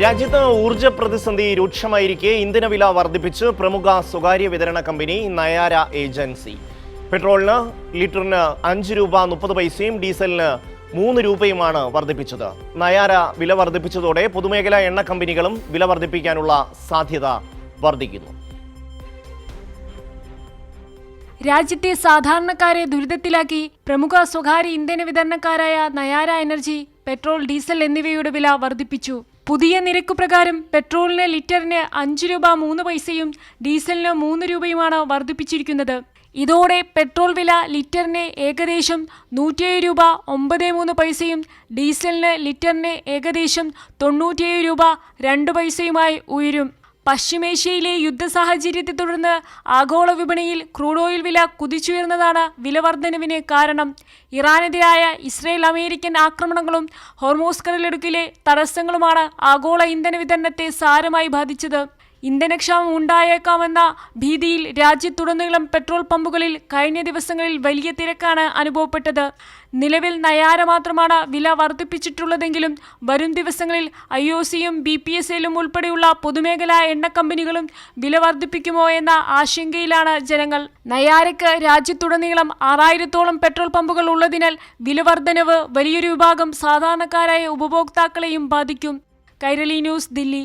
രാജ്യത്ത് ഊർജ്ജ പ്രതിസന്ധി രൂക്ഷമായിരിക്കെ ഇന്ധനവില വർദ്ധിപ്പിച്ച് പ്രമുഖ സ്വകാര്യ വിതരണ കമ്പനി നയാര ഏജൻസി. പെട്രോളിന് ലിറ്ററിന് 5 രൂപ 30 പൈസയും ഡീസലിന് 3 രൂപയുമാണ് വർദ്ധിപ്പിച്ചത്. നയാര വില വർദ്ധിപ്പിച്ചതോടെ പൊതുമേഖലാ എണ്ണ കമ്പനികളും വില വർദ്ധിപ്പിക്കാനുള്ള സാധ്യത വർദ്ധിക്കുന്നു. രാജ്യത്തെ സാധാരണക്കാരെ ദുരിതത്തിലാക്കി പ്രമുഖ സ്വകാര്യ ഇന്ധന വിതരണക്കാരായ നയാര എനർജി പെട്രോൾ, ഡീസൽ എന്നിവയുടെ വില വർദ്ധിപ്പിച്ചു. പുതിയ നിരക്ക് പ്രകാരം പെട്രോളിന് ലിറ്ററിന് 5 രൂപ 3 പൈസയും ഡീസലിന് 3 രൂപയുമാണ് വർദ്ധിപ്പിച്ചിരിക്കുന്നത്. ഇതോടെ പെട്രോൾ വില ലിറ്ററിന് ഏകദേശം 107 രൂപ 93 പൈസയും ഡീസലിന് ലിറ്ററിന് ഏകദേശം 97 രൂപ 2 പൈസയുമായി ഉയരും. പശ്ചിമേഷ്യയിലെ യുദ്ധ സാഹചര്യത്തെ തുടർന്ന് ആഗോള വിപണിയിൽ ക്രൂഡ് ഓയിൽ വില കുതിച്ചുയർന്നതാണ് വില വർധനവിന് കാരണം. ഇറാനെതിരായ ഇസ്രയേൽ അമേരിക്കൻ ആക്രമണങ്ങളും ഹോർമൂസ് കടലിടുക്കിലെ തടസ്സങ്ങളുമാണ് ആഗോള ഇന്ധന വിതരണത്തെ സാരമായി ബാധിച്ചത്. ഇന്ധനക്ഷാമം ഉണ്ടായേക്കാമെന്ന ഭീതിയിൽ രാജ്യത്തുടനീളം പെട്രോൾ പമ്പുകളിൽ കഴിഞ്ഞ ദിവസങ്ങളിൽ വലിയ തിരക്കാണ് അനുഭവപ്പെട്ടത്. നിലവിൽ നയാര മാത്രമാണ് വില വർദ്ധിപ്പിച്ചിട്ടുള്ളതെങ്കിലും വരും ദിവസങ്ങളിൽ IOCയും BPSLും ഉൾപ്പെടെയുള്ള പൊതുമേഖലാ എണ്ണ കമ്പനികളും വില വർദ്ധിപ്പിക്കുമോ എന്ന ആശങ്കയിലാണ് ജനങ്ങൾ. നയാരയ്ക്ക് രാജ്യത്തുടനീളം 6000-ഓളം പെട്രോൾ പമ്പുകൾ ഉള്ളതിനാൽ വില വർധനവ് വലിയൊരു വിഭാഗം സാധാരണക്കാരായ ഉപഭോക്താക്കളെയും ബാധിക്കും. കൈരളി ന്യൂസ്, ദില്ലി.